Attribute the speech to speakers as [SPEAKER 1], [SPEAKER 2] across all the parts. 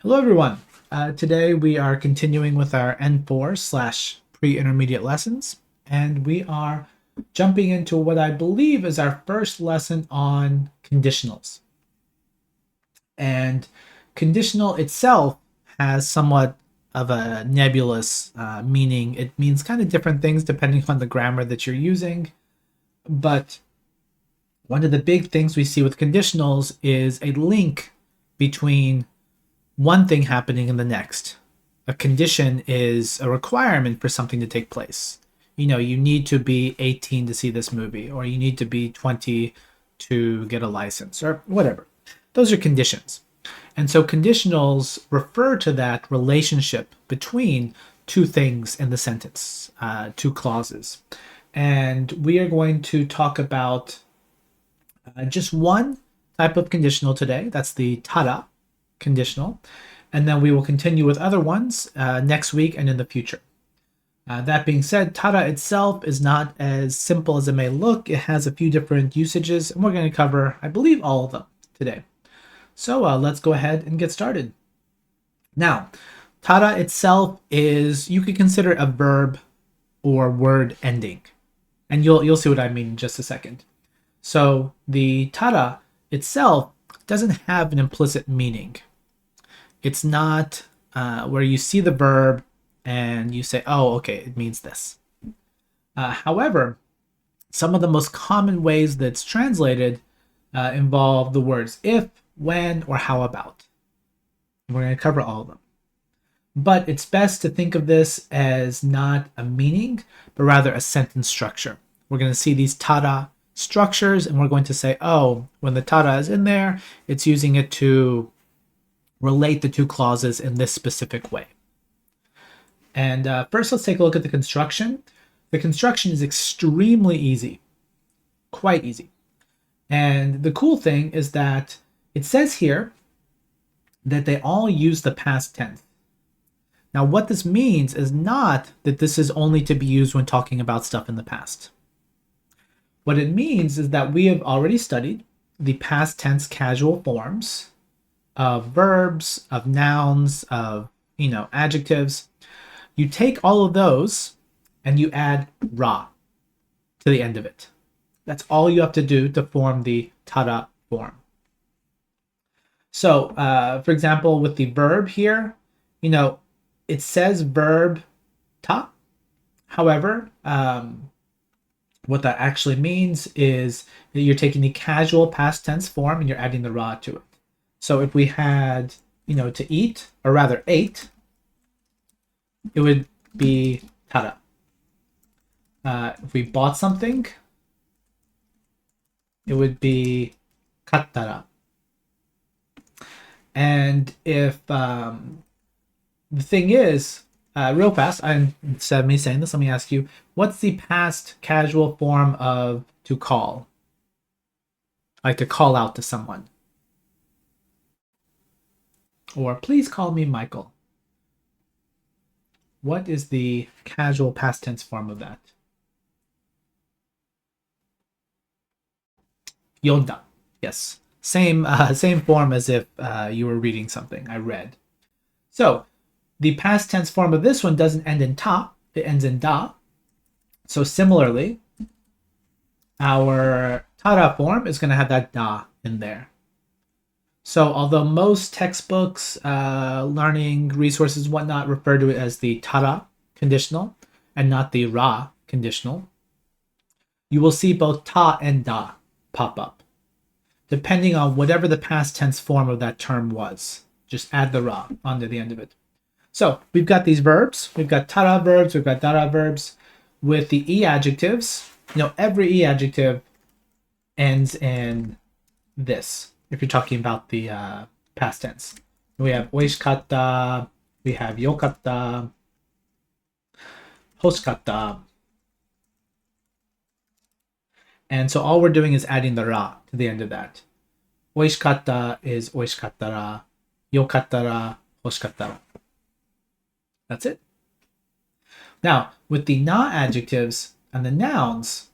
[SPEAKER 1] Hello, everyone. Today we are continuing with our N4 slash pre-intermediate lessons, and we are jumping into what I believe is our first lesson on conditionals. And conditional itself has somewhat of a nebulous meaning. It means kind of different things depending on the grammar that you're using. But one of the big things we see with conditionals is a link between one thing happening in the next. A condition is a requirement for something to take place. You know, you need to be 18 to see this movie, or you need to be 20 to get a license, or whatever. Those are conditions. And so conditionals refer to that relationship between two things in the sentence, two clauses. And we are going to talk about just one type of conditional today. That's the tada conditional. And then we will continue with other ones next week and in the future. That being said, tada itself is not as simple as it may look. It has a few different usages, and we're going to cover, I believe, all of them today. So let's go ahead and get started. Now, tada itself is, you could consider a verb or word ending. And you'll see what I mean in just a second. So the tada itself doesn't have an implicit meaning. It's not where you see the verb and you say, oh, okay, it means this. However, some of the most common ways that it's translated involve the words if, when, or how about. We're going to cover all of them. But it's best to think of this as not a meaning, but rather a sentence structure. We're going to see these tada structures, and we're going to say, oh, when the tada is in there, it's using it to relate the two clauses in this specific way. And first, let's take a look at the construction. The construction is extremely easy, quite easy. And the cool thing is that it says here that they all use the past tense. Now, what this means is not that this is only to be used when talking about stuff in the past. What it means is that we have already studied the past tense casual forms of verbs, of nouns, of, adjectives. You take all of those and you add ra to the end of it. That's all you have to do to form the tada form. So, for example, with the verb here, it says verb ta. However, what that actually means is that you're taking the casual past tense form and you're adding the ra to it. So if we had, to eat, or rather ate, it would be tada. If we bought something, it would be kattara. And if the thing is, real fast, instead of me saying this, let me ask you, what's the past casual form of to call? Like to call out to someone. Or please call me Michael. What is the casual past tense form of that? Yonda. Yes. Same form as if you were reading something. I read. So the past tense form of this one doesn't end in ta. It ends in da. So similarly, our tada form is going to have that da in there. So although most textbooks, learning resources, whatnot, refer to it as the tada conditional and not the ra conditional, you will see both ta and da pop up, depending on whatever the past tense form of that term was. Just add the ra onto the end of it. So we've got these verbs. We've got tada verbs. We've got dada verbs. With the e adjectives, every e adjective ends in this. If you're talking about the past tense, we have oishikatta, we have yokatta, hoshikatta. And so all we're doing is adding the ra to the end of that. Oishikatta is oishikattara, yokattara, hoshikattara. That's it. Now, with the na adjectives and the nouns,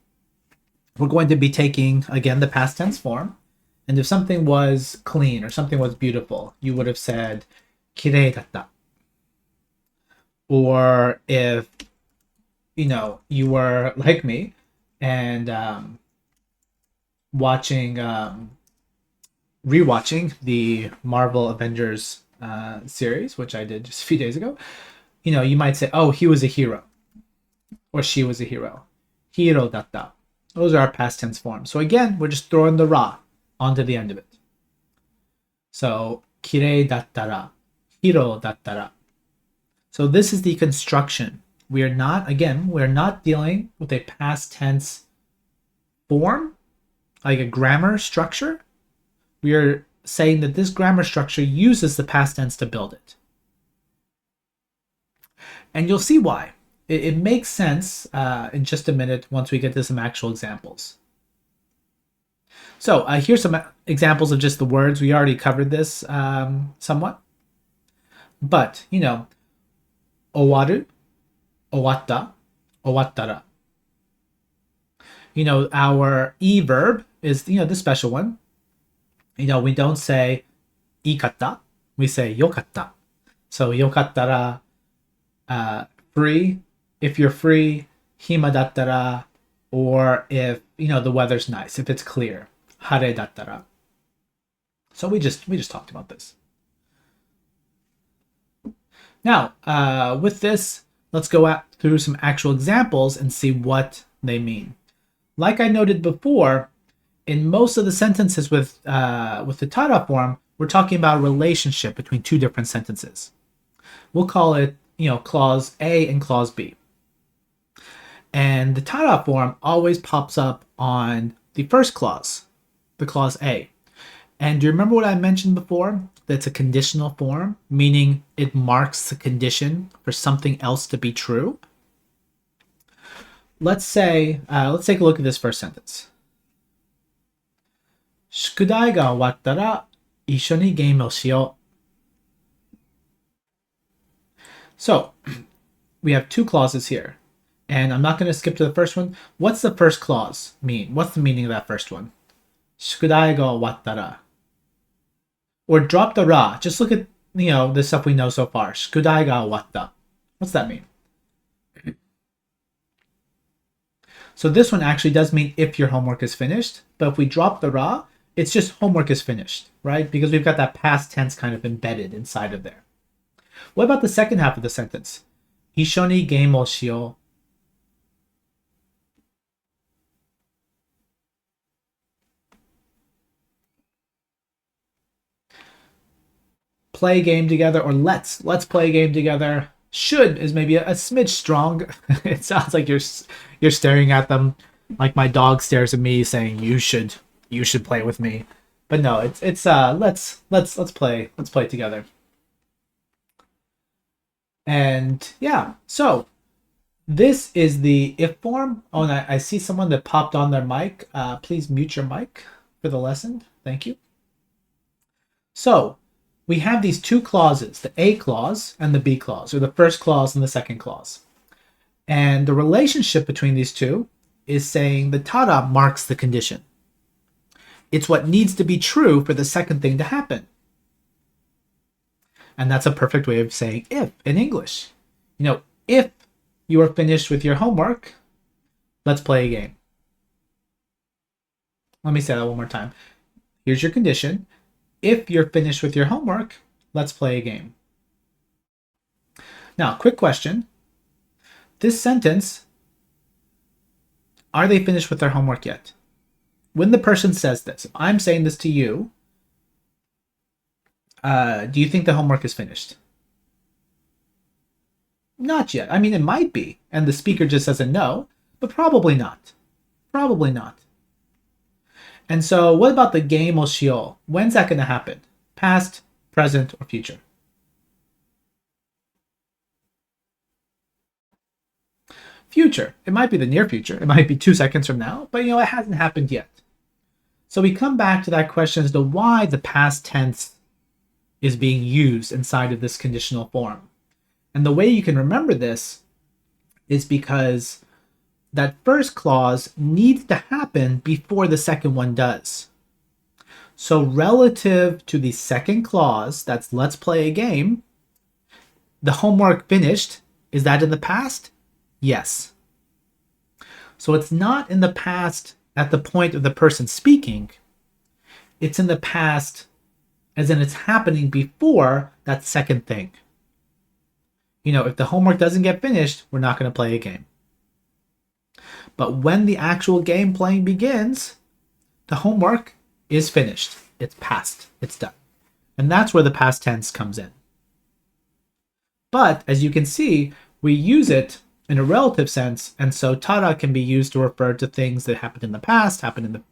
[SPEAKER 1] we're going to be taking, again, the past tense form. And if something was clean or something was beautiful, you would have said kirei datta. Or if, you were like me and watching, rewatching the Marvel Avengers series, which I did just a few days ago, you might say, oh, he was a hero. Or she was a hero. Hiro datta. Those are our past tense forms. So again, we're just throwing the ra onto the end of it. So, kirei dattara. Hiro dattara. So this is the construction. We're not dealing with a past tense form, like a grammar structure. We are saying that this grammar structure uses the past tense to build it. And you'll see why. It makes sense in just a minute once we get to some actual examples. So here's some examples of just the words. We already covered this somewhat. But, owaru, owatta, owattara. Our e verb is, the special one. We don't say ikatta, we say yokatta. So yokattara, free, if you're free, hima dattara, or if, the weather's nice, if it's clear, hare dattara. So we just talked about this. Now, with this, let's go through some actual examples and see what they mean. Like I noted before, in most of the sentences with the tada form, we're talking about a relationship between two different sentences. We'll call it, clause A and clause B. And the tada form always pops up on the first clause, the clause A. And do you remember what I mentioned before? That's a conditional form, meaning it marks the condition for something else to be true. Let's take a look at this first sentence. 宿題が終わったら一緒にゲームをしよう. So, we have two clauses here. And I'm not going to skip to the first one. What's the first clause mean? What's the meaning of that first one? 宿題が終わったら. Or drop the ra. Just look at, the stuff we know so far. 宿題が終わった. What's that mean? So this one actually does mean if your homework is finished. But if we drop the ra, it's just homework is finished, right? Because we've got that past tense kind of embedded inside of there. What about the second half of the sentence? 一緒にゲームをしよう. Play a game together, or let's play a game together. Should is maybe a smidge strong. It sounds like you're staring at them like my dog stares at me saying you should play with me. But no, it's let's play together. And yeah, so this is the if form. Oh, and I see someone that popped on their mic. Please mute your mic for the lesson. Thank you. So we have these two clauses, the A clause and the B clause, or the first clause and the second clause. And the relationship between these two is saying the tada marks the condition. It's what needs to be true for the second thing to happen. And that's a perfect way of saying if in English. If you are finished with your homework, let's play a game. Let me say that one more time. Here's your condition. If you're finished with your homework, let's play a game. Now, quick question. This sentence, are they finished with their homework yet? When the person says this, if I'm saying this to you, do you think the homework is finished? Not yet. I mean, it might be, and the speaker just says a no, but probably not. Probably not. And so what about the game o shio? When's that going to happen? Past, present, or future? Future. It might be the near future. It might be 2 seconds from now, but it hasn't happened yet. So we come back to that question as to why the past tense is being used inside of this conditional form. And the way you can remember this is because that first clause needs to happen before the second one does. So relative to the second clause, that's let's play a game, the homework finished, is that in the past? Yes. So it's not in the past at the point of the person speaking. It's in the past as in it's happening before that second thing. If the homework doesn't get finished, we're not going to play a game. But when the actual game playing begins, the homework is finished. It's past. It's done. And that's where the past tense comes in. But as you can see, we use it in a relative sense, and so tara can be used to refer to things that happened in the past, happen in the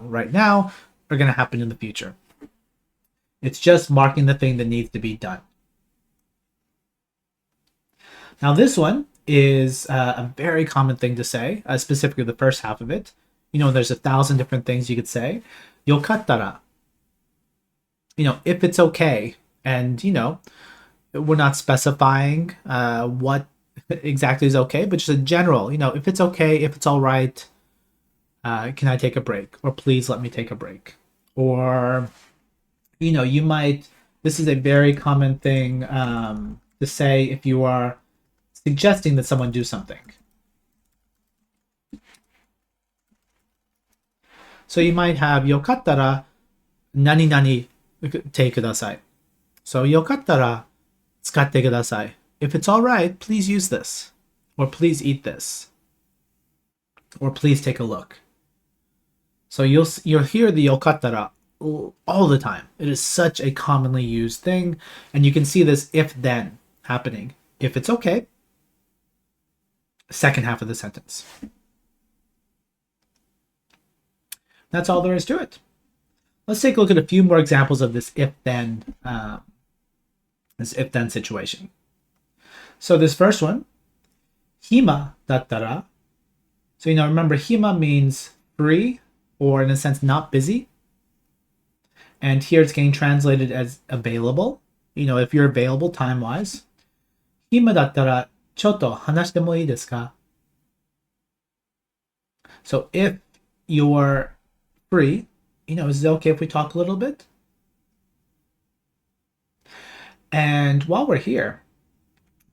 [SPEAKER 1] right now, are going to happen in the future. It's just marking the thing that needs to be done. Now this one is a very common thing to say, specifically the first half of it. There's 1,000 different things you could say. Yokattara. If it's okay, and we're not specifying what exactly is okay, but just a general, if it's okay, if it's all right, can I take a break? Or please let me take a break. Or, you might, this is a very common thing to say if you are suggesting that someone do something. So you might have yokattara nani nani te kudasai. So yokattara tsukatte kudasai. If it's all right, please use this. Or please eat this. Or please take a look. So you'll hear the yokattara all the time. It is such a commonly used thing. And you can see this if-then happening. If it's okay, second half of the sentence. That's all there is to it. Let's take a look at a few more examples of this if-then situation. So this first one, hima dattara. So remember, hima means free, or in a sense not busy. And here it's getting translated as available. If you're available time-wise. Hima dattara chotto hanashite mo ii desu ka? So if you're free, is it okay if we talk a little bit? And while we're here,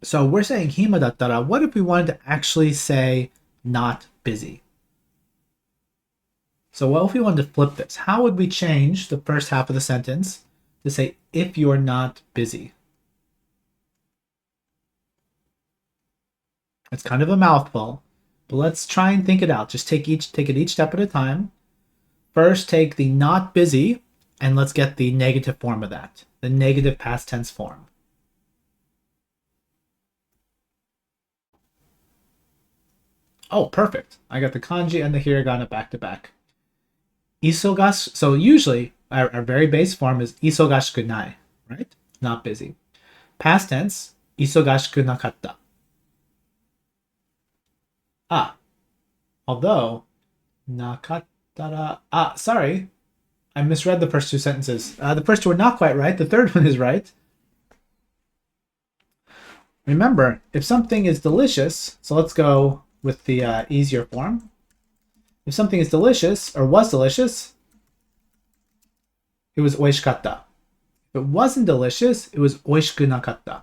[SPEAKER 1] so we're saying hima dattara. What if we wanted to actually say not busy? So what if we wanted to flip this? How would we change the first half of the sentence to say if you're not busy? It's kind of a mouthful, but let's try and think it out. Just take it each step at a time. First, take the not busy, and let's get the negative form of that, the negative past tense form. Oh, perfect. I got the kanji and the hiragana back to back. Isogash, so usually our very base form is isogashiku nai, right? Not busy. Past tense, isogashiku nakatta. Although, nakattara, sorry, I misread the first two sentences. The first two are not quite right. The third one is right. Remember, if something is delicious, so let's go with the easier form. If something is delicious, or was delicious, it was oishikatta. If it wasn't delicious, it was oishiku nakatta.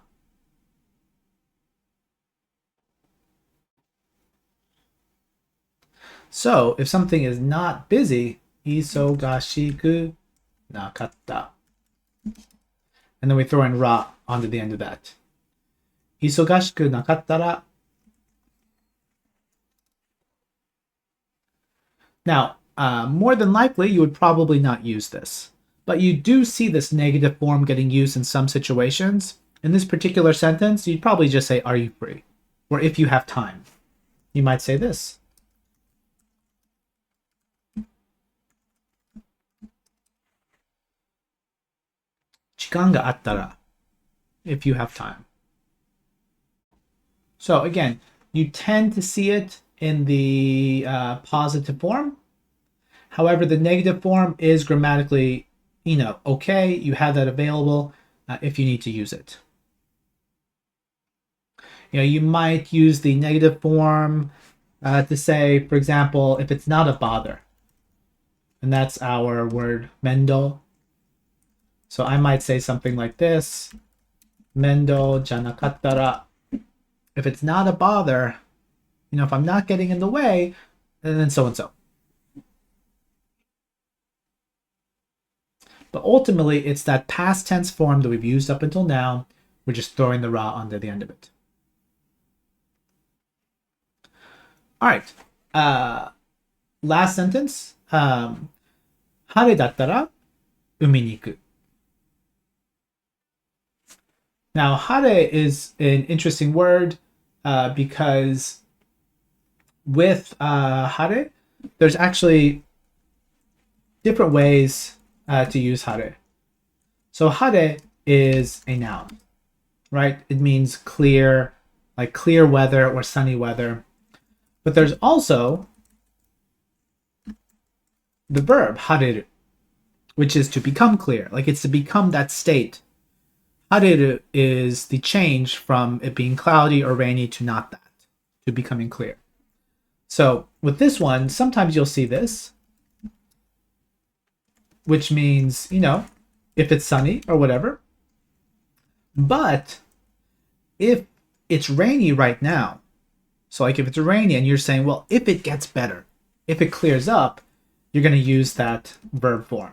[SPEAKER 1] So, if something is not busy, isogashiku nakatta. And then we throw in ra onto the end of that. Isogashiku nakattara. Now, more than likely, you would probably not use this. But you do see this negative form getting used in some situations. In this particular sentence, you'd probably just say, are you free? Or if you have time. You might say this. Chikan ga attara. If you have time. So again, you tend to see it in the positive form. However, the negative form is grammatically, okay. You have that available if you need to use it. You might use the negative form to say, for example, if it's not a bother. And that's our word mendo. So I might say something like this. Mendo janakattara. If it's not a bother, if I'm not getting in the way, then so and so. But ultimately, it's that past tense form that we've used up until now. We're just throwing the ra onto the end of it. All right. Last sentence. Hare dattara umi ni iku. Now, hare is an interesting word because with hare, there's actually different ways to use hare. So hare is a noun, right? It means clear, like clear weather or sunny weather. But there's also the verb hareru, which is to become clear. Like it's to become that state. Hareru is the change from it being cloudy or rainy to not that, to becoming clear. So with this one, sometimes you'll see this, which means, if it's sunny or whatever. But if it's rainy right now, so like if it's rainy and you're saying, well, if it gets better, if it clears up, you're going to use that verb form.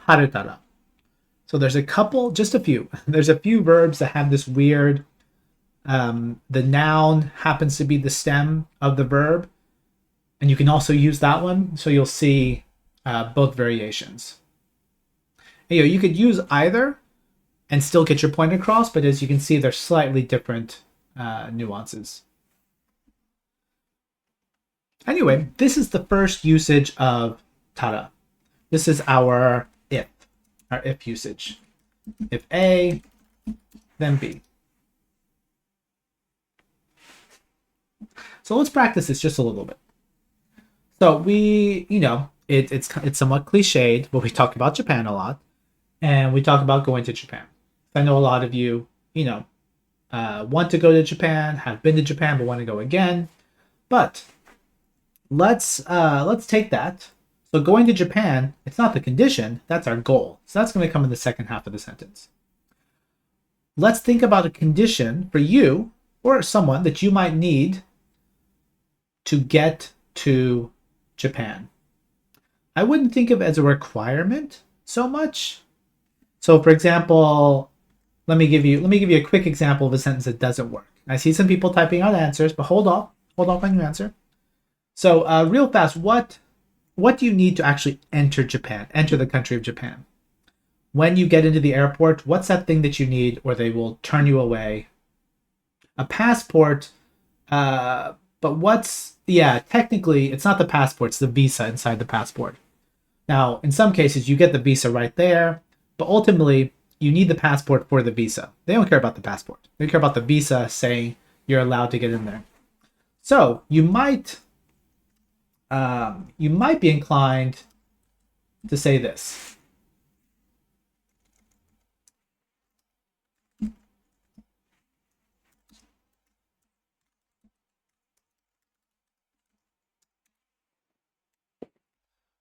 [SPEAKER 1] Harutara. So there's a couple, just a few. There's a few verbs that have this weird, the noun happens to be the stem of the verb. And you can also use that one. So you'll see both variations. You could use either and still get your point across, but as you can see, they're slightly different nuances. Anyway, this is the first usage of tara. This is our if usage. If A, then B. So let's practice this just a little bit. So we, it's somewhat cliched, but we talk about Japan a lot, and we talk about going to Japan. I know a lot of you, want to go to Japan, have been to Japan, but want to go again. But let's take that. So going to Japan, it's not the condition, that's our goal. So that's going to come in the second half of the sentence. Let's think about a condition for you or someone that you might need to get to Japan. I wouldn't think of it as a requirement so much. So for example, let me give you a quick example of a sentence that doesn't work. I see some people typing out answers, but hold off on your answer. So real fast, what do you need to actually enter Japan, enter the country of Japan? When you get into the airport, what's that thing that you need or they will turn you away? A passport, but technically it's not the passport, it's the visa inside the passport. Now, in some cases, you get the visa right there, but ultimately, you need the passport for the visa. They don't care about the passport. They care about the visa saying you're allowed to get in there. So you might be inclined to say this.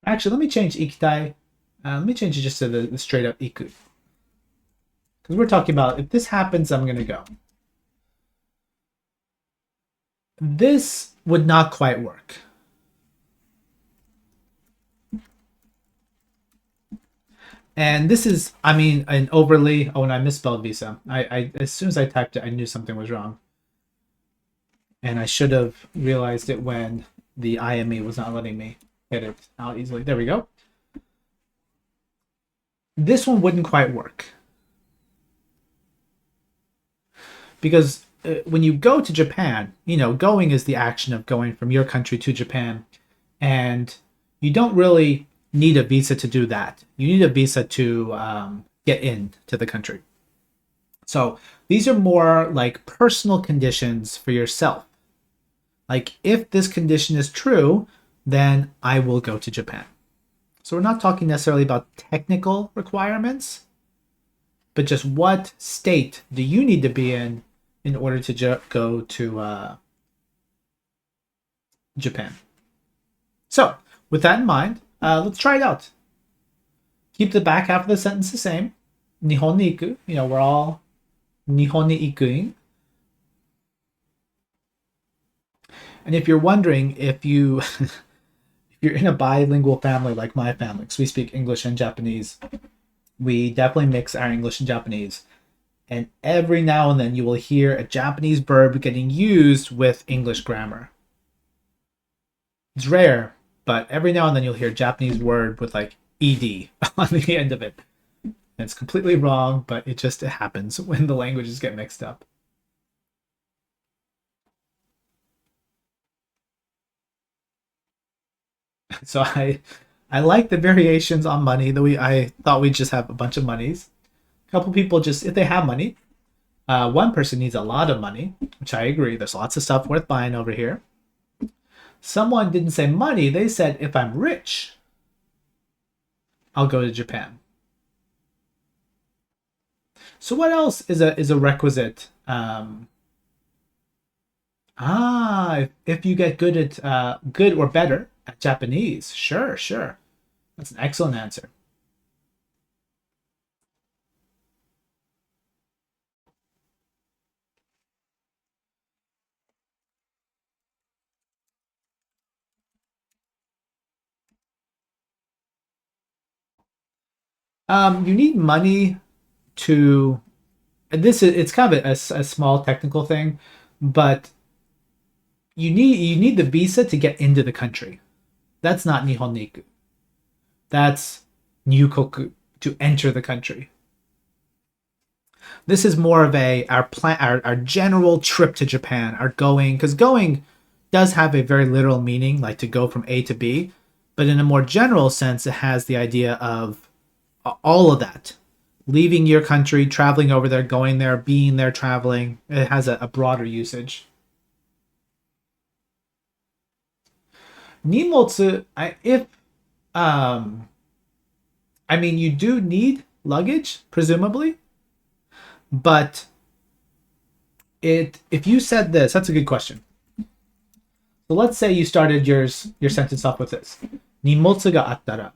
[SPEAKER 1] Actually, let me change ikitai. Let me change it just to the straight up iku. Because we're talking about if this happens, I'm going to go. This would not quite work. And this is, an overly, and I misspelled visa. I as soon as I typed it, I knew something was wrong. And I should have realized it when the IME was not letting me get it out easily. There we go. This one wouldn't quite work. Because when you go to Japan, going is the action of going from your country to Japan. And you don't really need a visa to do that. You need a visa to get into the country. So these are more like personal conditions for yourself. Like if this condition is true, then I will go to Japan. So we're not talking necessarily about technical requirements, but just what state do you need to be in order to go to Japan. So, with that in mind, let's try it out. Keep the back half of the sentence the same. Nihon ni iku. We're all Nihon ni ikuing. And if you're wondering if if you're in a bilingual family like my family, because we speak English and Japanese, we definitely mix our English and Japanese. And every now and then you will hear a Japanese verb getting used with English grammar. It's rare, but every now and then you'll hear a Japanese word with like ed on the end of it. And it's completely wrong, but it happens when the languages get mixed up. So I like the variations on money. That I thought we'd just have a bunch of monies. A couple people just if they have money. One person needs a lot of money, which I agree. There's lots of stuff worth buying over here. Someone didn't say money. They said if I'm rich, I'll go to Japan. So what else is a requisite? If you get good at good or better at Japanese, sure, sure. That's an excellent answer. You need money to. And this is it's kind of a small technical thing, but you need the visa to get into the country. That's not Nihon Niku. That's Nyukoku to enter the country. This is more of our general trip to Japan, our going because going does have a very literal meaning, like to go from A to B, but in a more general sense, it has the idea of all of that. Leaving your country, traveling over there, going there, being there, traveling. It has a broader usage. Nimotsu, if um, I mean, you do need luggage, presumably, but if you said this, that's a good question. So let's say you started your sentence off with this. Nimotsu ga attara.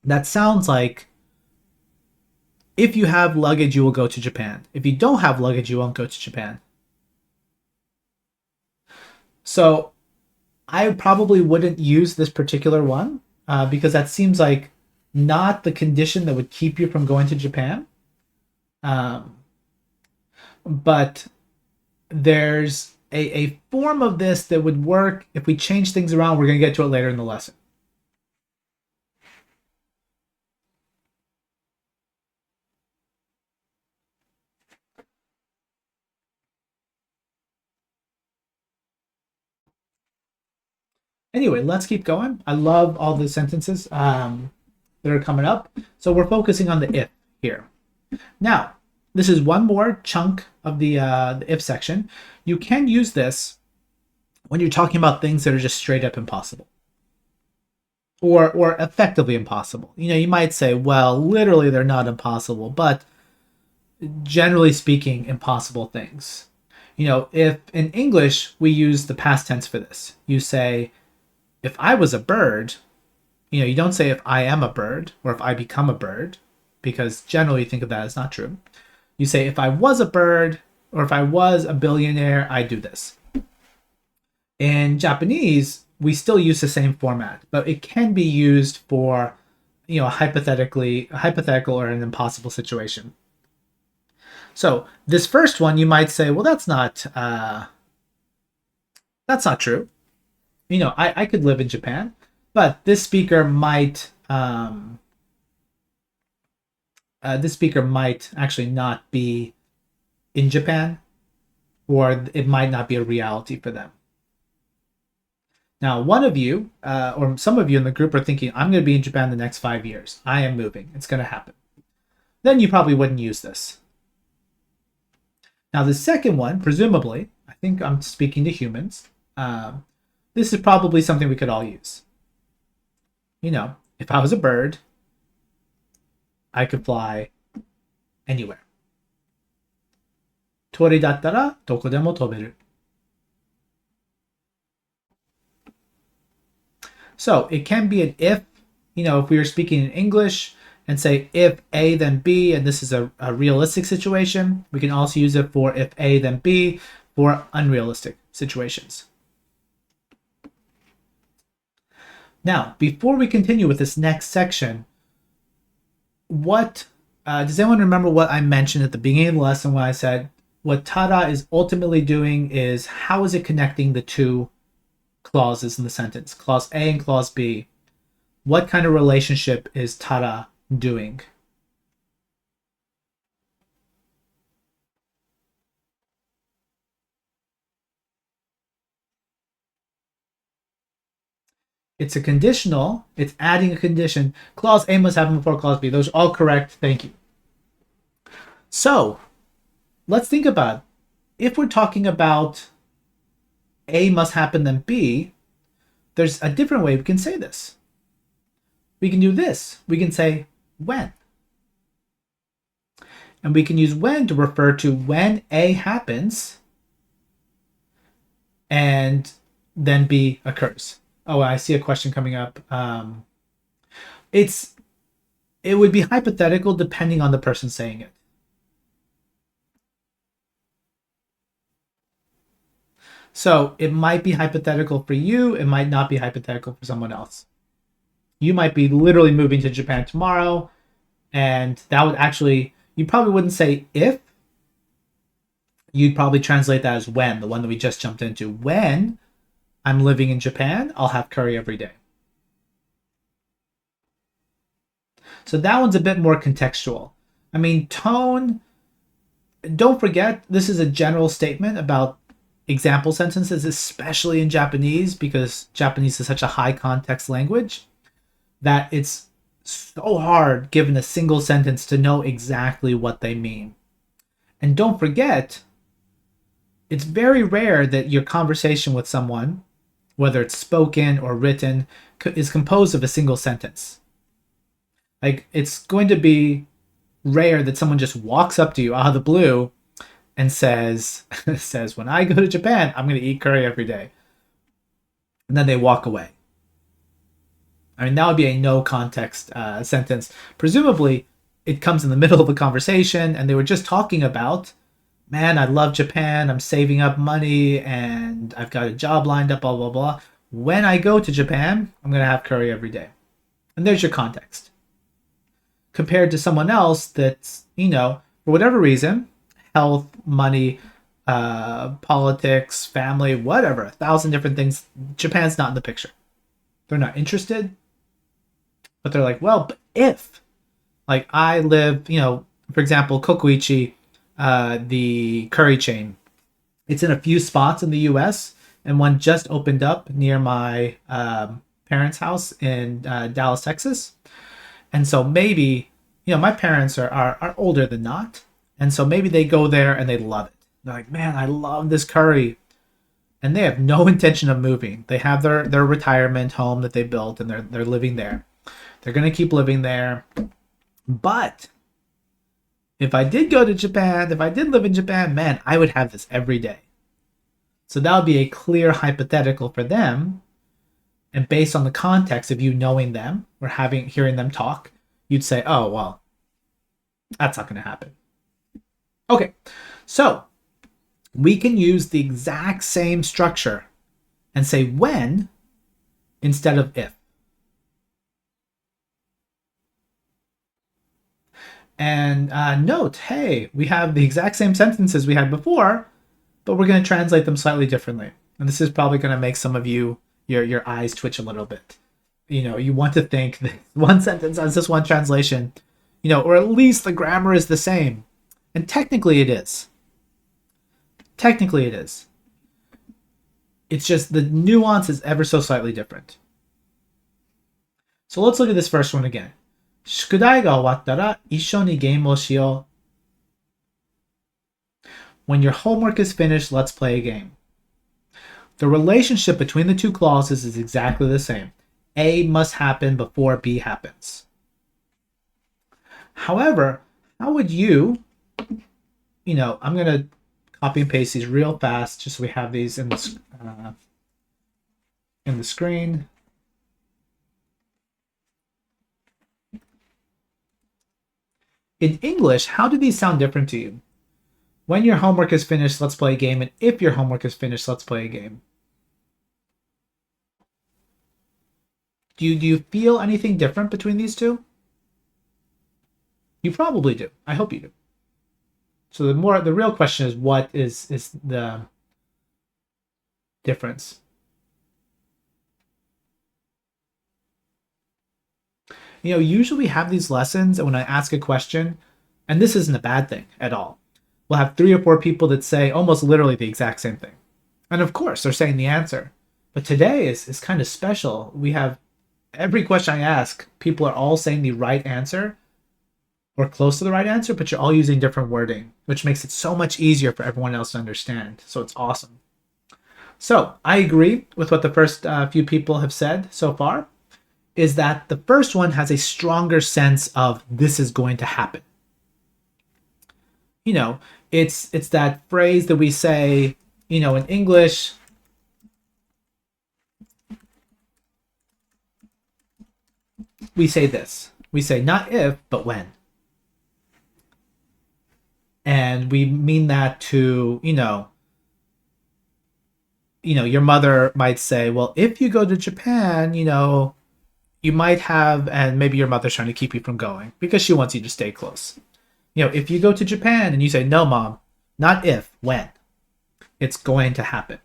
[SPEAKER 1] That sounds like if you have luggage, you will go to Japan. If you don't have luggage, you won't go to Japan. So I probably wouldn't use this particular one because that seems like not the condition that would keep you from going to Japan. Um, but there's a form of this that would work if we change things around. We're going to get to it later in the lesson. Anyway, let's keep going. I love all the sentences that are coming up. So we're focusing on the if here. Now, this is one more chunk of the if section. You can use this when you're talking about things that are just straight up impossible or effectively impossible. You might say, well, literally they're not impossible, but generally speaking, impossible things. If in English we use the past tense for this, you say, if I was a bird, you don't say if I am a bird or if I become a bird, because generally you think of that as not true. You say if I was a bird or if I was a billionaire, I'd do this. In Japanese, we still use the same format, but it can be used for, a hypothetical or an impossible situation. So this first one, you might say, well, that's not true. I could live in Japan, but this speaker might actually not be in Japan, or it might not be a reality for them. Now, one of you, or some of you in the group are thinking, I'm going to be in Japan the next 5 years. I am moving. It's going to happen. Then you probably wouldn't use this. Now, the second one, presumably, I think I'm speaking to humans. This is probably something we could all use. If I was a bird, I could fly anywhere. Tori dattara doko demo toberu. So it can be an if, if we were speaking in English and say if A then B, and this is a realistic situation, we can also use it for if A then B for unrealistic situations. Now, before we continue with this next section, what does anyone remember what I mentioned at the beginning of the lesson when I said what tada is ultimately doing is how is it connecting the two clauses in the sentence, clause A and clause B? What kind of relationship is tada doing? It's a conditional. It's adding a condition. Clause A must happen before clause B. Those are all correct. Thank you. So let's think about it. If we're talking about A must happen then B, there's a different way we can say this. We can do this. We can say when. And we can use when to refer to when A happens and then B occurs. Oh, I see a question coming up. It would be hypothetical depending on the person saying it. So it might be hypothetical for you. It might not be hypothetical for someone else. You might be literally moving to Japan tomorrow, and that would actually, you probably wouldn't say if. You'd probably translate that as when, the one that we just jumped into. When I'm living in Japan, I'll have curry every day. So that one's a bit more contextual. I mean, tone, don't forget, this is a general statement about example sentences, especially in Japanese, because Japanese is such a high context language that it's so hard given a single sentence to know exactly what they mean. And don't forget, it's very rare that your conversation with someone, whether it's spoken or written, is composed of a single sentence. Like, it's going to be rare that someone just walks up to you out of the blue and says, when I go to Japan, I'm going to eat curry every day. And then they walk away. I mean, that would be a no context sentence. Presumably, it comes in the middle of a conversation and they were just talking about, man, I love Japan. I'm saving up money and I've got a job lined up, blah, blah, blah. When I go to Japan, I'm going to have curry every day. And there's your context. Compared to someone else that's, for whatever reason, health, money, politics, family, whatever, 1,000 different things, Japan's not in the picture. They're not interested. But they're like, well, but if, like, I live, for example, Kokuichi, the curry chain, it's in a few spots in the U.S., and one just opened up near my parents' house in Dallas, Texas. And so maybe, my parents are older than not. And so maybe they go there and they love it. They're like, man, I love this curry. And they have no intention of moving. They have their retirement home that they built and they're living there. They're going to keep living there. But if I did go to Japan, if I did live in Japan, man, I would have this every day. So that would be a clear hypothetical for them. And based on the context of you knowing them or hearing them talk, you'd say, oh, well, that's not going to happen. Okay, so we can use the exact same structure and say when instead of if. And note, hey, we have the exact same sentences we had before, but we're going to translate them slightly differently. And this is probably going to make some of you, your eyes twitch a little bit. You want to think that one sentence has this one translation, or at least the grammar is the same. And technically it is. Technically it is. It's just the nuance is ever so slightly different. So let's look at this first one again. 宿題が終わったら一緒にゲームをしよう. When your homework is finished, let's play a game. The relationship between the two clauses is exactly the same. A must happen before B happens. However, how would you, I'm going to copy and paste these real fast just so we have these in the screen. In English, how do these sound different to you? When your homework is finished, let's play a game. And if your homework is finished, let's play a game. Do you feel anything different between these two? You probably do. I hope you do. So the real question is, what is the difference? Usually we have these lessons, and when I ask a question, and this isn't a bad thing at all, we'll have 3 or 4 people that say almost literally the exact same thing. And of course, they're saying the answer. But today is kind of special. We have every question I ask, people are all saying the right answer or close to the right answer, but you're all using different wording, which makes it so much easier for everyone else to understand. So it's awesome. So I agree with what the first few people have said so far, is that the first one has a stronger sense of this is going to happen. It's that phrase that we say, in English, we say this. We say not if, but when. And we mean that to, your mother might say, well, if you go to Japan, you might have, and maybe your mother's trying to keep you from going because she wants you to stay close. If you go to Japan and you say, no, mom, not if, when, it's going to happen.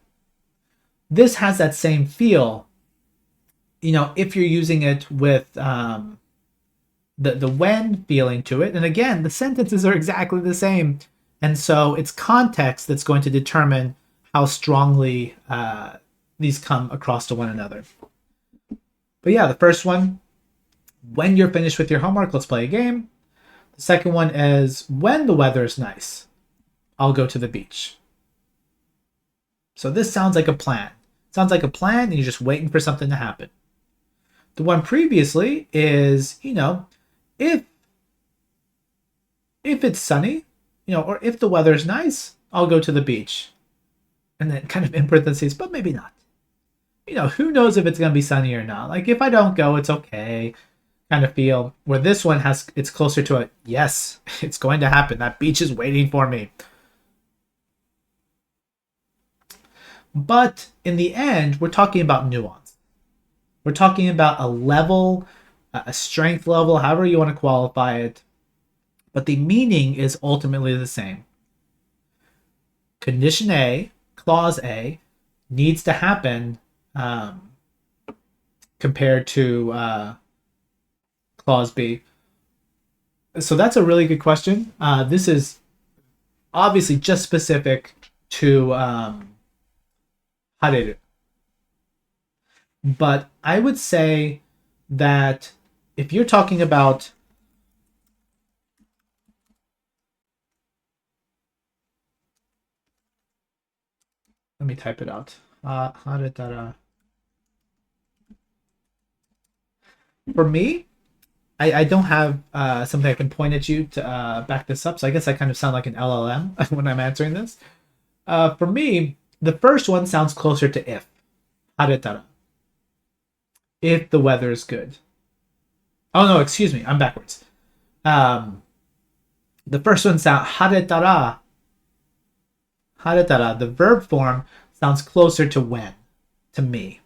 [SPEAKER 1] This has that same feel, if you're using it with the when feeling to it. And again, the sentences are exactly the same. And so it's context that's going to determine how strongly these come across to one another. But yeah, the first one, when you're finished with your homework, let's play a game. The second one is, when the weather is nice, I'll go to the beach. So this sounds like a plan. It sounds like a plan, and you're just waiting for something to happen. The one previously is, if it's sunny, or if the weather is nice, I'll go to the beach. And then kind of in parentheses, but maybe not. Who knows if it's going to be sunny or not? Like, if I don't go, it's okay kind of feel. Where this one it's closer to a, yes, it's going to happen. That beach is waiting for me. But in the end, we're talking about nuance. We're talking about a level, a strength level, however you want to qualify it. But the meaning is ultimately the same. Condition A, clause A, needs to happen compared to clause B. So that's a really good question. This is obviously just specific to hareru. But I would say that if you're talking about let me type it out. Haretara. For me, I don't have something I can point at you to back this up, so I guess I kind of sound like an LLM when I'm answering this. For me, the first one sounds closer to if. Haretara. If the weather is good. Oh no, excuse me, I'm backwards. The first one sounds haretara. Haretara, the verb form, sounds closer to when, to me.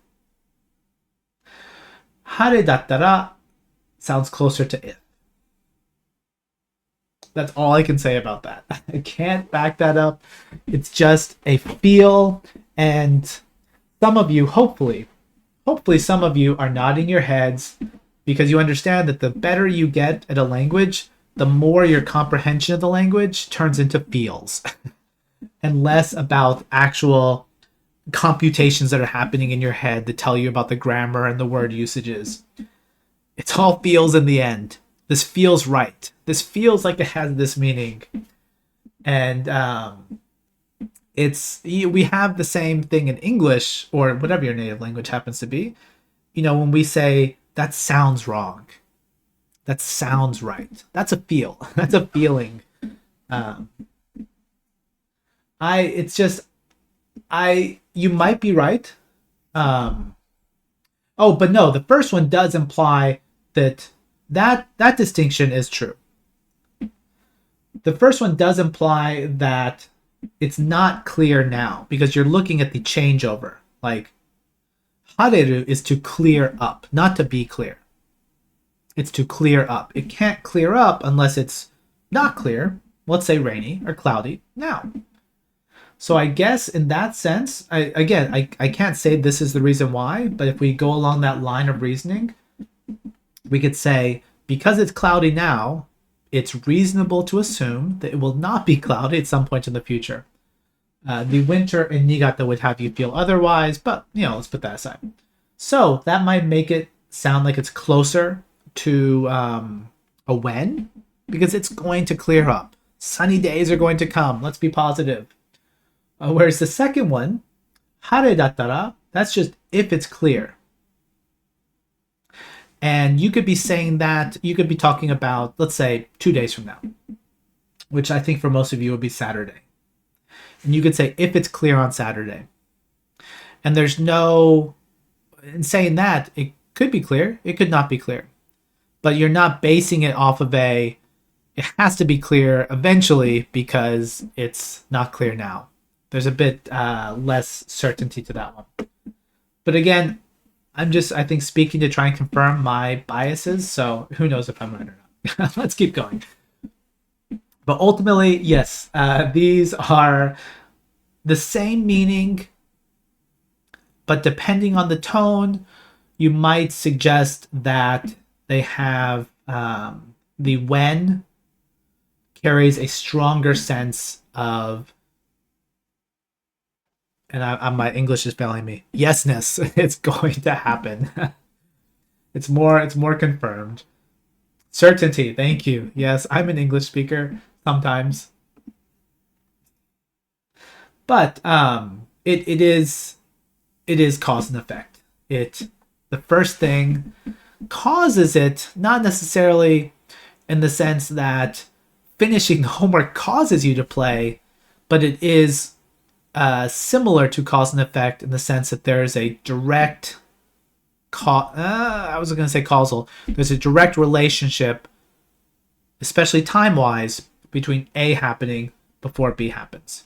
[SPEAKER 1] Hare dattara sounds closer to if. That's all I can say about that. I can't back that up. It's just a feel, and some of you, hopefully some of you are nodding your heads because you understand that the better you get at a language, the more your comprehension of the language turns into feels and less about actual computations that are happening in your head that tell you about the grammar and the word usages. It's all feels in the end. This feels right. This feels like it has this meaning. And we have the same thing in English or whatever your native language happens to be. When we say that sounds wrong, that sounds right. That's a feel. That's a feeling. You might be right. But no, the first one does imply that distinction is true. The first one does imply that it's not clear now because you're looking at the changeover. Like, hareru is to clear up, not to be clear. It's to clear up. It can't clear up unless it's not clear. Let's say rainy or cloudy now. So I guess in that sense, I can't say this is the reason why, but if we go along that line of reasoning, we could say because it's cloudy now, it's reasonable to assume that it will not be cloudy at some point in the future. The winter in Niigata would have you feel otherwise, but let's put that aside. So that might make it sound like it's closer to a when, because it's going to clear up. Sunny days are going to come. Let's be positive. Whereas the second one, hare dattara, that's just if it's clear. And you could be saying that, you could be talking about, let's say, 2 days from now, which I think for most of you would be Saturday. And you could say, if it's clear on Saturday. And there's no, in saying that, it could be clear, it could not be clear. But you're not basing it off of it has to be clear eventually because it's not clear now. There's a bit less certainty to that one. But again, I'm just, I think, speaking to try and confirm my biases, so who knows if I'm right or not. Let's keep going. But ultimately, yes, these are the same meaning, but depending on the tone, you might suggest that they have the when carries a stronger sense of, and my English is failing me. Yesness, it's going to happen. It's more confirmed. Certainty, thank you. Yes, I'm an English speaker sometimes, but it is cause and effect. The first thing causes it, not necessarily in the sense that finishing the homework causes you to play, but it is similar to cause and effect in the sense that there is a direct I was going to say causal. There's a direct relationship, especially time-wise, between A happening before B happens.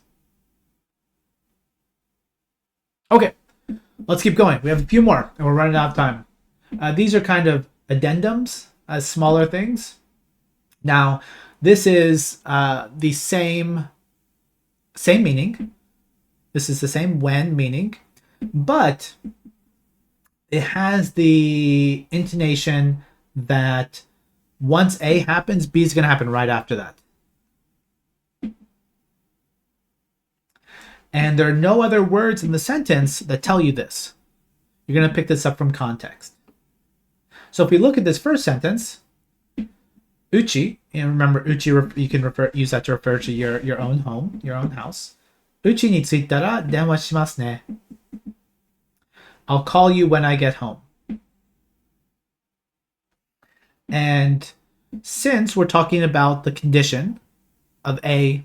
[SPEAKER 1] Okay, let's keep going. We have a few more, and we're running out of time. These are kind of addendums, smaller things. Now, this is the same meaning. This is the same when meaning, but it has the intonation that once A happens, B is going to happen right after that. And there are no other words in the sentence that tell you this. You're going to pick this up from context. So if we look at this first sentence, uchi, and remember uchi, you can use that to refer to your own home, your own house. Uchi ni tsuitara denwa shimasu ne. I'll call you when I get home. And since we're talking about the condition of A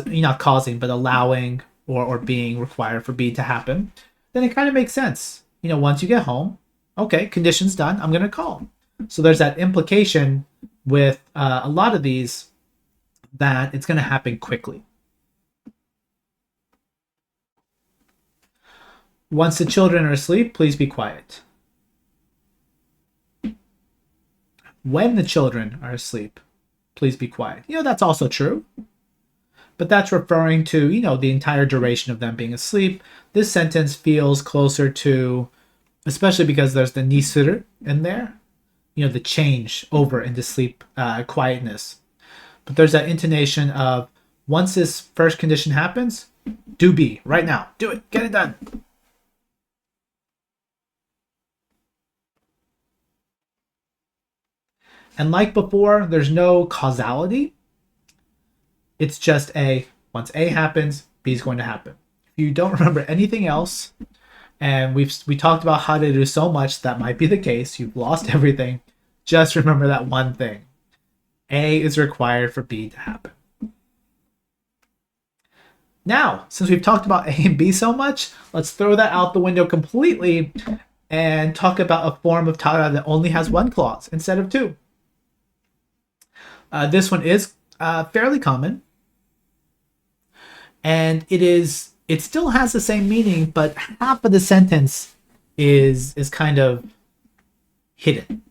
[SPEAKER 1] not causing, but allowing or being required for B to happen, then it kind of makes sense. Once you get home, okay, condition's done, I'm going to call. So there's that implication with a lot of these that it's going to happen quickly. Once the children are asleep, please be quiet. When the children are asleep, please be quiet. That's also true. But that's referring to, the entire duration of them being asleep. This sentence feels closer to, especially because there's the nisuru in there, the change over into sleep, quietness. But there's that intonation of, once this first condition happens, do be, right now. Do it. Get it done. And like before, there's no causality. It's just once A happens, B is going to happen. If you don't remember anything else, and we talked about hareru so much, that might be the case. You've lost everything. Just remember that one thing. A is required for B to happen. Now, since we've talked about A and B so much, let's throw that out the window completely and talk about a form of tara that only has one clause instead of two. This one is Fairly common, and it still has the same meaning, but half of the sentence is kind of hidden.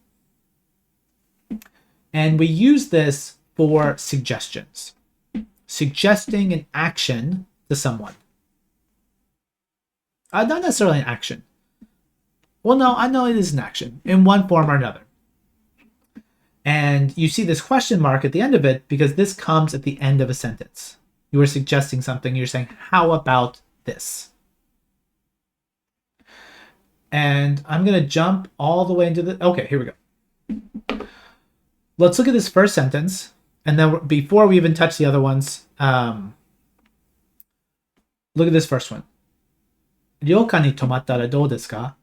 [SPEAKER 1] And we use this for suggestions, suggesting an action to someone. Not necessarily an action. Well, no, I know it is an action in one form or another. And you see this question mark at the end of it because this comes at the end of a sentence. You are suggesting something. You're saying, how about this? And I'm going to jump all the way into the... Okay, here we go. Let's look at this first sentence. And then before we even touch the other ones, look at this first one. 旅館に泊まったらどうですか?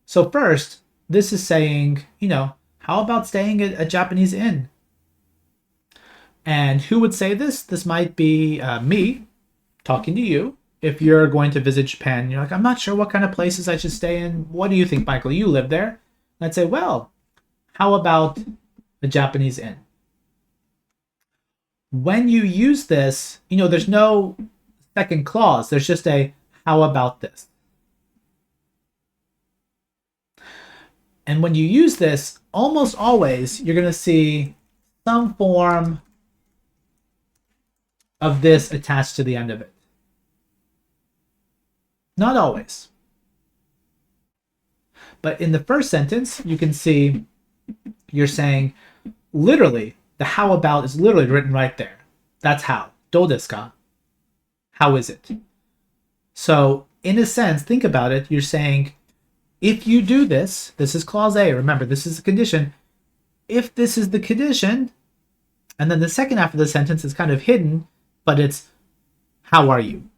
[SPEAKER 1] So first, this is saying, how about staying at a Japanese inn? And who would say this? This might be me talking to you. If you're going to visit Japan, you're like, I'm not sure what kind of places I should stay in. What do you think, Michael? You live there. And I'd say, well, how about a Japanese inn? When you use this, there's no second clause. There's just a, how about this? And when you use this, almost always, you're going to see some form of this attached to the end of it. Not always. But in the first sentence, you can see you're saying, literally, the how about is literally written right there. That's how. どうですか? How is it? So, in a sense, think about it. You're saying, if you do this, this is clause A. Remember, this is a condition. If this is the condition, and then the second half of the sentence is kind of hidden, but it's, how are you?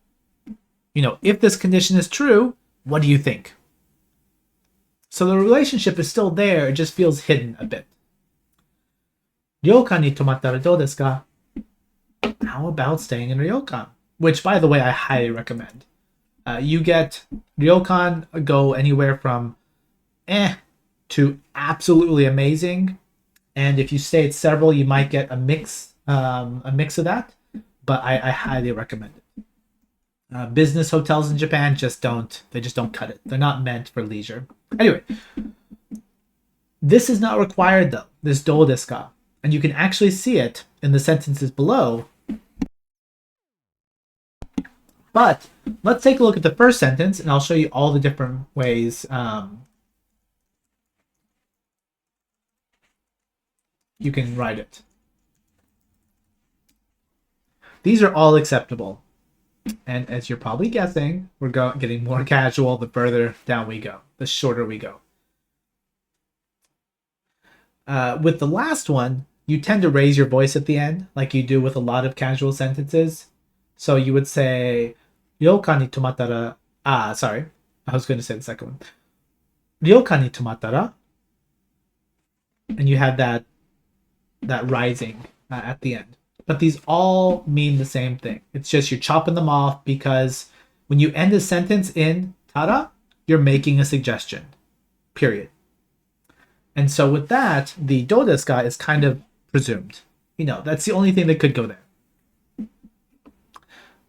[SPEAKER 1] If this condition is true, what do you think? So the relationship is still there. It just feels hidden a bit. 旅館に泊まったらどうですか? How about staying in ryokan? Which, by the way, I highly recommend. You get ryokan go anywhere from to absolutely amazing. And if you stay at several, you might get a mix of that. But I highly recommend it. Business hotels in Japan just don't cut it. They're not meant for leisure. Anyway, this is not required though, this do desu ka. And you can actually see it in the sentences below. But let's take a look at the first sentence and I'll show you all the different ways you can write it. These are all acceptable. And as you're probably guessing, we're getting more casual the further down we go, the shorter we go. With the last one, you tend to raise your voice at the end, like you do with a lot of casual sentences. So you would say, ryokan ni tomattara... sorry. I was going to say the second one. Ryokan ni tomattara. And you have that rising at the end. But these all mean the same thing. It's just you're chopping them off because when you end a sentence in tara, you're making a suggestion. Period. And so with that, the do desu ka is kind of presumed. That's the only thing that could go there.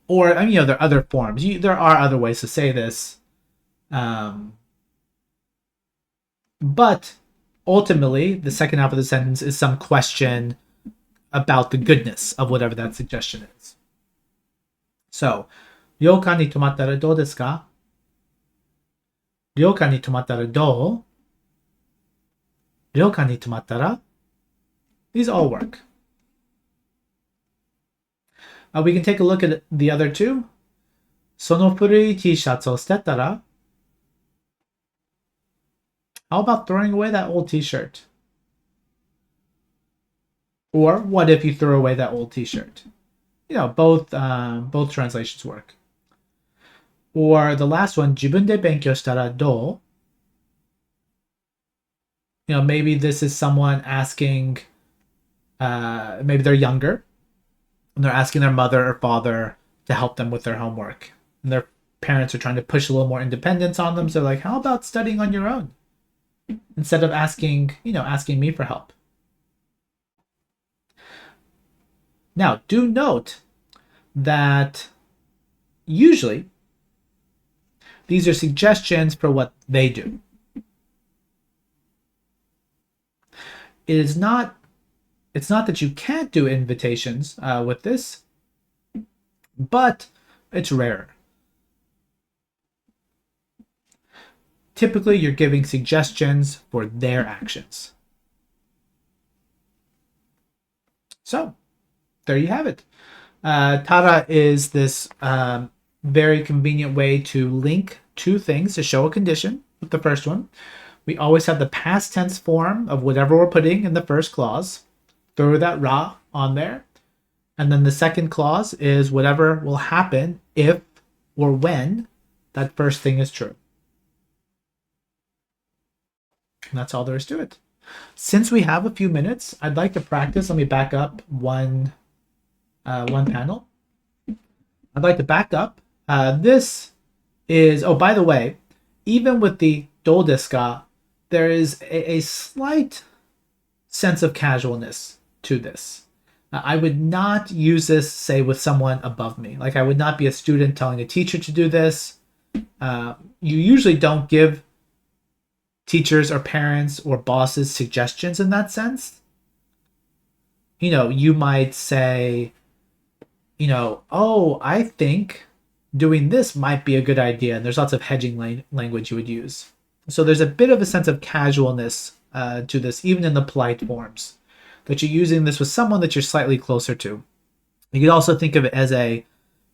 [SPEAKER 1] Or, there are other forms. There are other ways to say this. But ultimately, the second half of the sentence is some question about the goodness of whatever that suggestion is. So, 旅館に泊まったらどうですか? 旅館に泊まったらどう? 旅館に泊まったら? These all work. We can take a look at the other two. その古い T シャツを捨てたら? How about throwing away that old T-shirt? Or what if you throw away that old T-shirt? Both translations work. Or the last one, 自分で勉強したらどう? Maybe this is someone asking, maybe they're younger, and they're asking their mother or father to help them with their homework. And their parents are trying to push a little more independence on them. So they're like, how about studying on your own? Instead of asking me for help. Now, do note that usually these are suggestions for what they do. It is not. It's not that you can't do invitations with this, but it's rare. Typically, you're giving suggestions for their actions. So, there you have it. Tara is this very convenient way to link two things to show a condition with the first one. We always have the past tense form of whatever we're putting in the first clause. Throw that ra on there. And then the second clause is whatever will happen if or when that first thing is true. And that's all there is to it. Since we have a few minutes, I'd like to practice. Let me back up one panel. I'd like to back up. This is, oh, by the way, even with the do desu ka, there is a slight sense of casualness to this. I would not use this, say, with someone above me. Like, I would not be a student telling a teacher to do this. You usually don't give teachers or parents or bosses suggestions in that sense. You know, you might say, oh, I think doing this might be a good idea. And there's lots of hedging language you would use. So there's a bit of a sense of casualness to this, even in the polite forms, that you're using this with someone that you're slightly closer to. You could also think of it as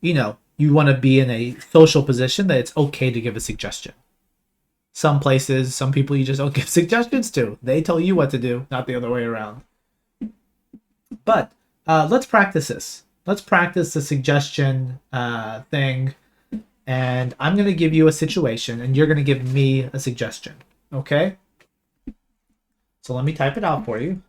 [SPEAKER 1] you want to be in a social position that it's okay to give a suggestion. Some places, some people you just don't give suggestions to. They tell you what to do, not the other way around. But let's practice this. Let's practice the suggestion thing. And I'm going to give you a situation, and you're going to give me a suggestion. Okay? So let me type it out for you.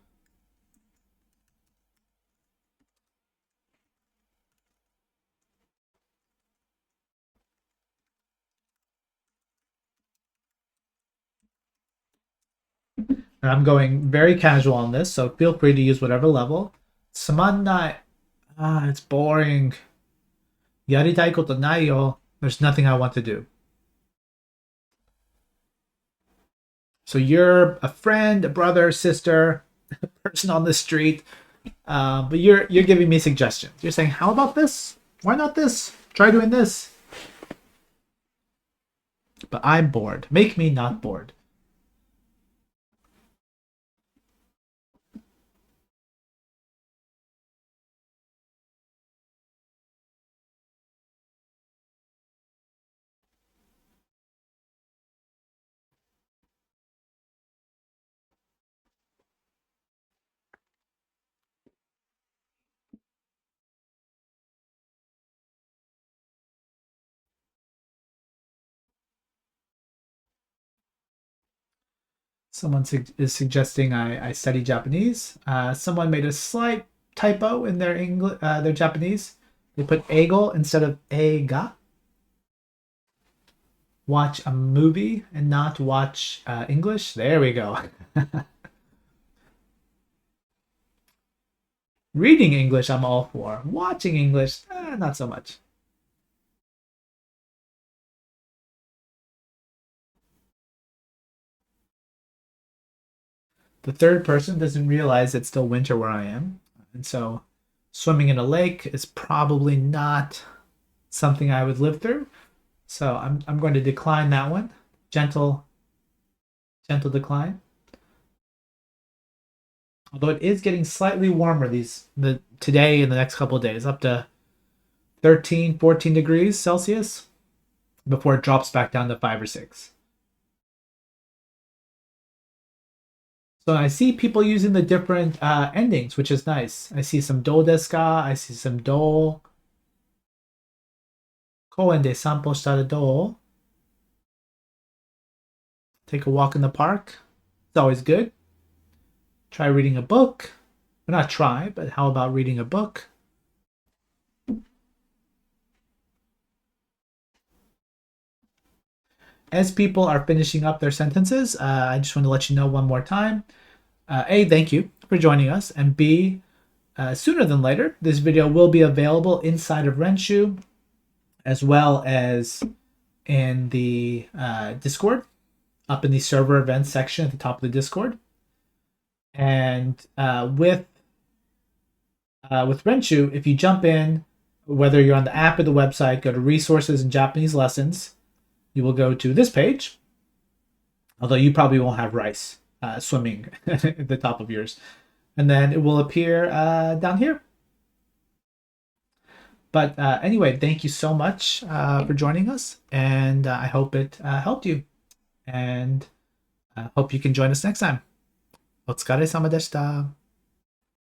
[SPEAKER 1] And I'm going very casual on this, so feel free to use whatever level. Samannai. It's boring. Yaritai koto nai yo. There's nothing I want to do. So you're a friend, a brother, sister, a person on the street, but you're giving me suggestions. You're saying, how about this? Why not this? Try doing this. But I'm bored. Make me not bored. Someone is suggesting I study Japanese. Someone made a slight typo in their Japanese. They put eigo instead of eiga. Watch a movie and not watch English. There we go. Reading English, I'm all for. Watching English, not so much. The third person doesn't realize it's still winter where I am. And so swimming in a lake is probably not something I would live through. So I'm going to decline that one. Gentle decline. Although it is getting slightly warmer today and the next couple of days, up to 13, 14 degrees Celsius before it drops back down to 5 or 6. So I see people using the different endings, which is nice. I see some do desu ka, I see some do. Koen de sanpo shitara do. Take a walk in the park. It's always good. Try reading a book. Well, not try, but how about reading a book? As people are finishing up their sentences, I just want to let you know one more time. A, thank you for joining us. And B, sooner than later, this video will be available inside of Renshu, as well as in the Discord, up in the server events section at the top of the Discord. And with Renshu, if you jump in, whether you're on the app or the website, go to resources and Japanese lessons, you will go to this page, although you probably won't have rice swimming at the top of yours. And then it will appear down here. But anyway, thank you so much for joining us, and I hope it helped you. And hope you can join us next time. お疲れ様でした。